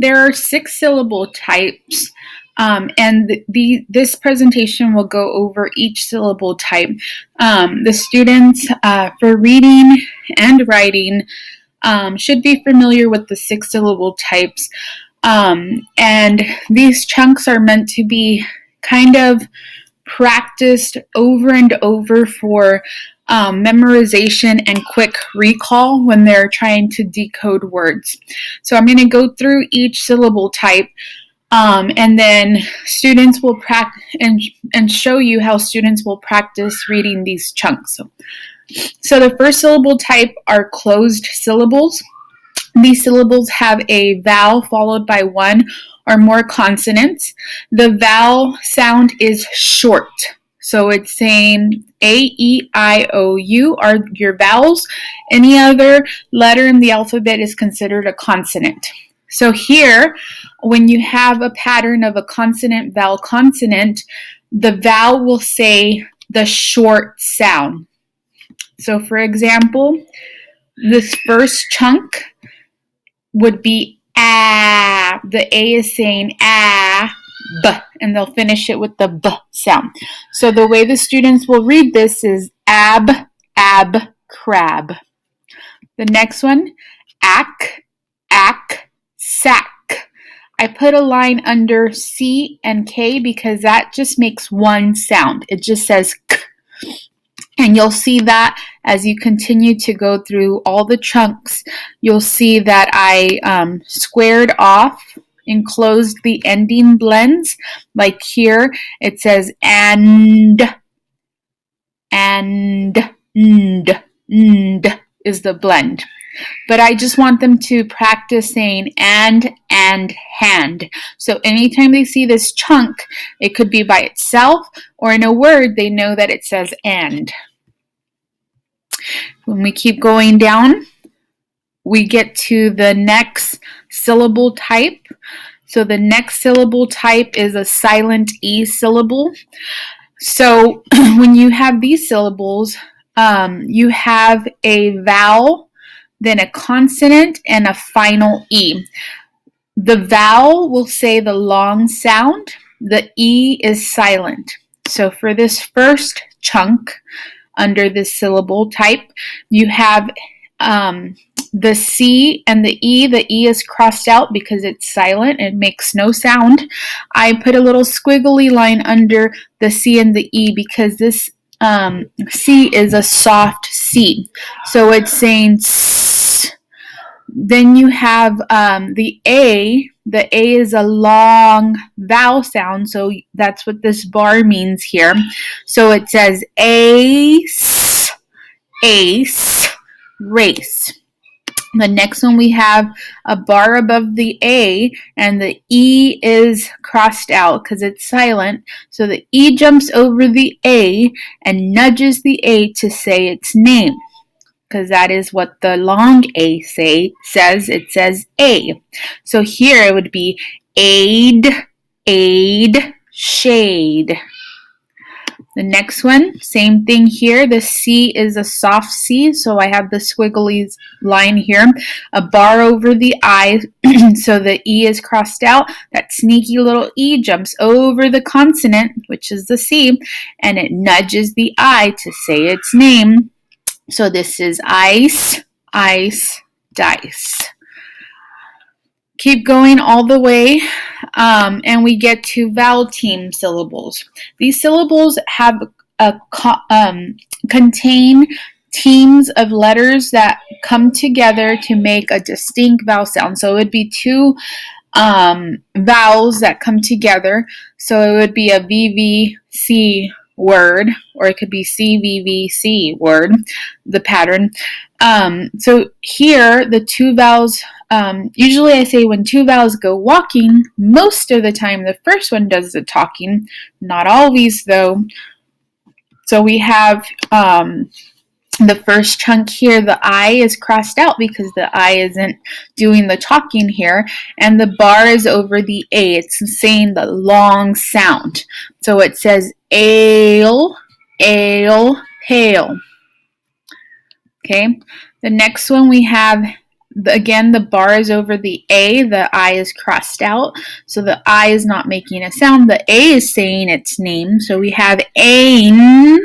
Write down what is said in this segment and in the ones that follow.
There are 6 syllable types, and this presentation will go over each syllable type. The students for reading and writing should be familiar with the 6 syllable types, and these chunks are meant to be kind of practiced over and over for memorization and quick recall when they're trying to decode words. So I'm going to go through each syllable type, and then students will practice and show you how students will practice reading these chunks. So the first syllable type are closed syllables. These syllables have a vowel followed by one or more consonants. The vowel sound is short. So it's saying A, E, I, O, U are your vowels. Any other letter in the alphabet is considered a consonant. So here, when you have a pattern of a consonant, vowel, consonant, the vowel will say the short sound. So for example, this first chunk would be ah. The A is saying ah, b, and they'll finish it with the b sound. So the way the students will read this is ab, crab. The next one, ack, sack. I put a line under C and K because that just makes one sound. It just says k. And you'll see that as you continue to go through all the chunks, you'll see that I squared off, enclosed the ending blends. Like here, it says and is the blend. But I just want them to practice saying and hand. So anytime they see this chunk, it could be by itself or in a word, they know that it says and. When we keep going down, we get to the next syllable type. So the next syllable type is a silent E syllable. So when you have these syllables, you have a vowel, then a consonant, and a final E. The vowel will say the long sound. The E is silent. So for this first chunk, under this syllable type, you have the C and the E. The E is crossed out because it's silent. It makes no sound. I put a little squiggly line under the C and the E because this C is a soft C. So it's saying S. Then you have the A. The A is a long vowel sound, so that's what this bar means here. So it says ace, race. The next one we have a bar above the A, and the E is crossed out because it's silent. So the E jumps over the A and nudges the A to say its name, because that is what the long A says. It says A. So here it would be aid, shade. The next one, same thing here. The C is a soft C, so I have the squiggly line here. A bar over the I, so the E is crossed out. That sneaky little E jumps over the consonant, which is the C, and it nudges the I to say its name. So this is ice, dice. Keep going all the way, and we get to vowel team syllables. These syllables have contain teams of letters that come together to make a distinct vowel sound. So it would be two vowels that come together. So it would be a VVC word, or it could be CVVC word, the pattern. So here, the two vowels, usually I say when two vowels go walking, most of the time the first one does the talking, not always though. So we have the first chunk here, the I is crossed out because the I isn't doing the talking here, and the bar is over the A. It's saying the long sound. So it says ale, pale. Okay, the next one we have Again, the bar is over the A, the I is crossed out, so the I is not making a sound. The A is saying its name, so we have ain,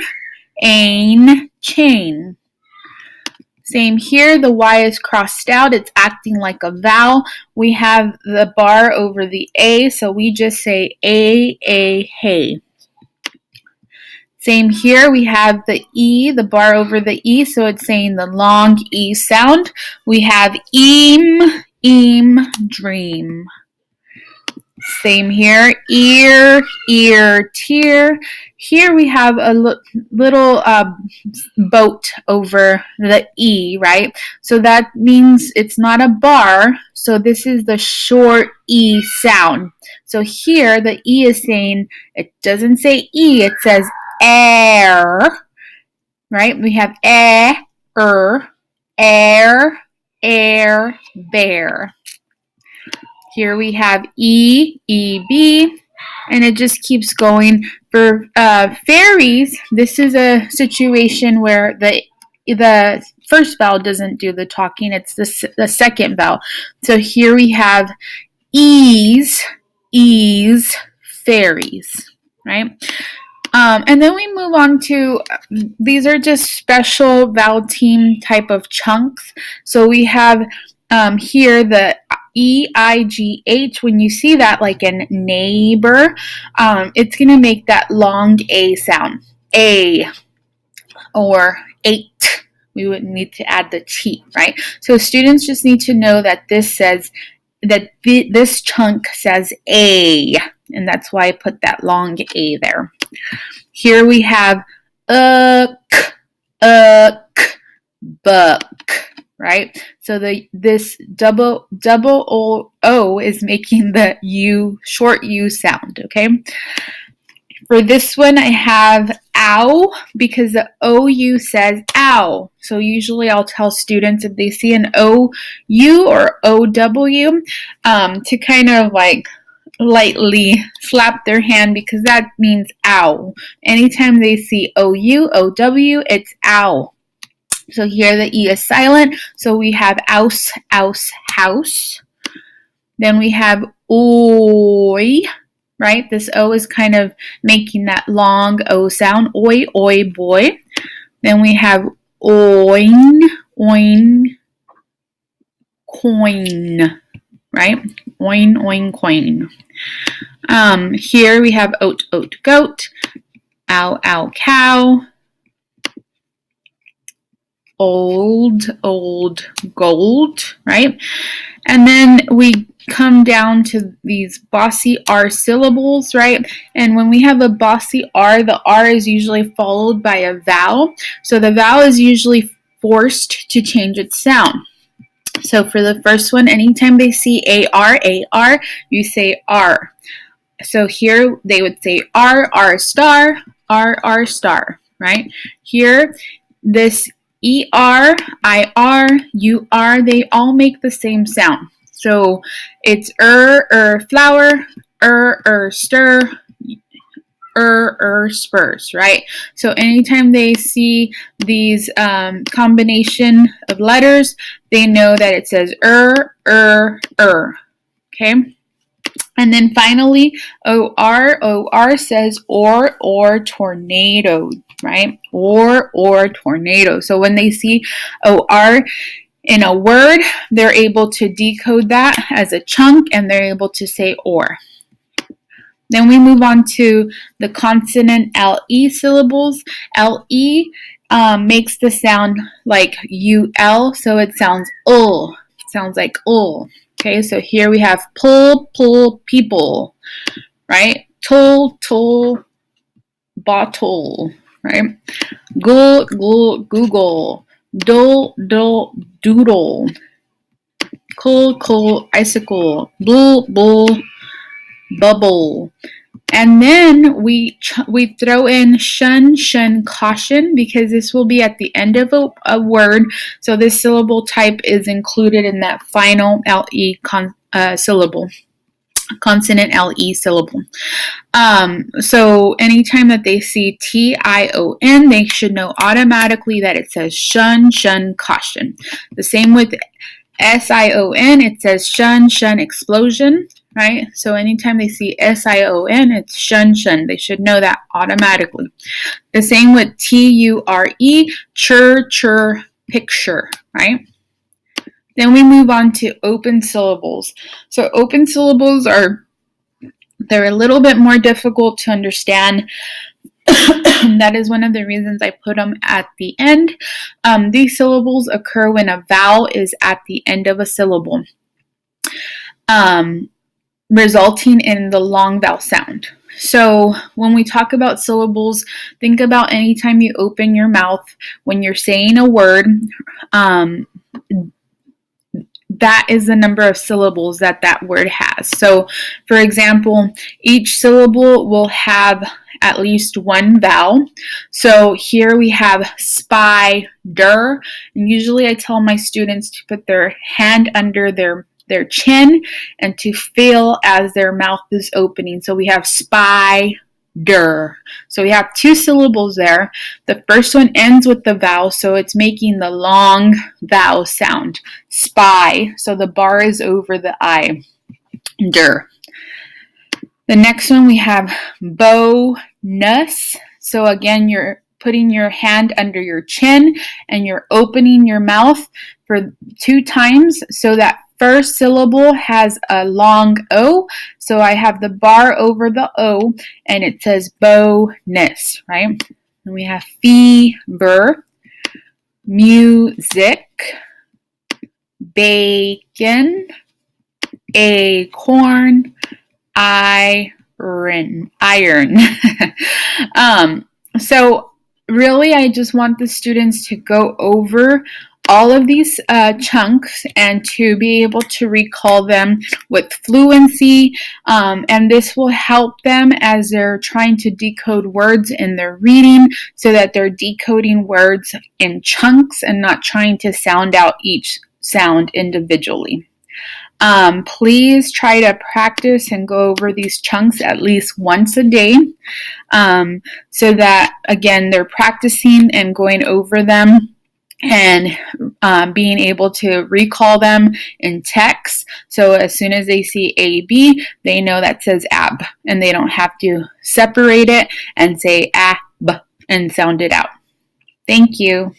chain. Same here, the Y is crossed out, it's acting like a vowel. We have the bar over the A, so we just say hey. Same here, we have the E, the bar over the E, so it's saying the long E sound. We have dream. Same here, ear, tear. Here we have a little boat over the E, right? So that means it's not a bar, so this is the short E sound. So here the E is saying, it doesn't say E, it says air, right? We have air, bear. Here we have E, B, and it just keeps going. For fairies, this is a situation where the first vowel doesn't do the talking, it's the second vowel. So here we have ease, fairies, right? And then we move on to, these are just special vowel team type of chunks. So we have here the EIGH. When you see that like in neighbor, it's going to make that long A sound. A, or 8. We would need to add the T, right? So students just need to know that this says, that this chunk says A, and that's why I put that long A there. Here we have buck, right? So this double O is making the U, short U sound, okay? For this one, I have ow, because the OU says ow. So usually I'll tell students if they see an OU or OW to kind of like lightly slap their hand, because that means ow. Anytime they see OU, OW, it's ow. So here the E is silent, so we have ouse, house. Then we have oi, right? This O is kind of making that long O sound, oi, boy. Then we have oin, coin, right? Oin, coin. Here we have oat, goat, ow, cow, old, gold, right? And then we come down to these bossy R syllables, right? And when we have a bossy R, the R is usually followed by a vowel. So the vowel is usually forced to change its sound. So for the first one, anytime they see AR, you say R. So here they would say R star, right? Here, this ER, IR, UR, they all make the same sound. So it's flower, stir, spurs, right? So anytime they see these combination of letters, they know that it says okay? And then finally, OR says or tornado, right? Or tornado. So when they see OR in a word, they're able to decode that as a chunk, and they're able to say or. Then we move on to the consonant LE syllables. LE makes the sound like UL, so it sounds ul. It sounds like ul. Okay, so here we have pull, people, right? Toll, bottle, right? Google, dole, doodle, cool, icicle, bull, bubble. And then we throw in shun, caution, because this will be at the end of a word. So this syllable type is included in that final LE syllable, consonant LE syllable. So anytime that they see TION, they should know automatically that it says shun, caution. The same with S-I-O-N, it says shun, shun, explosion, right? So anytime they see S-I-O-N, it's shun, shun. They should know that automatically. The same with T-U-R-E, chur, chur, picture, right? Then we move on to open syllables. So open syllables they're a little bit more difficult to understand. That is one of the reasons I put them at the end. These syllables occur when a vowel is at the end of a syllable, resulting in the long vowel sound. So when we talk about syllables, think about anytime you open your mouth when you're saying a word, that is the number of syllables that that word has. So, for example, each syllable will have at least one vowel. So here we have spider, and usually I tell my students to put their hand under their chin and to feel as their mouth is opening. So we have spider. So we have two syllables there. The first one ends with the vowel, so it's making the long vowel sound. Spy. So the bar is over the I. Der. The next one we have bonus. So again, you're putting your hand under your chin and you're opening your mouth for 2 times so that first syllable has a long O. So I have the bar over the O and it says bonus, right? And we have fever, music, bacon, acorn, iron. So really, I just want the students to go over all of these chunks and to be able to recall them with fluency, and this will help them as they're trying to decode words in their reading so that they're decoding words in chunks and not trying to sound out each sound individually. Please try to practice and go over these chunks at least once a day, so that, again, they're practicing and going over them and being able to recall them in text. So as soon as they see AB, they know that says ab, and they don't have to separate it and say ab and sound it out. Thank you.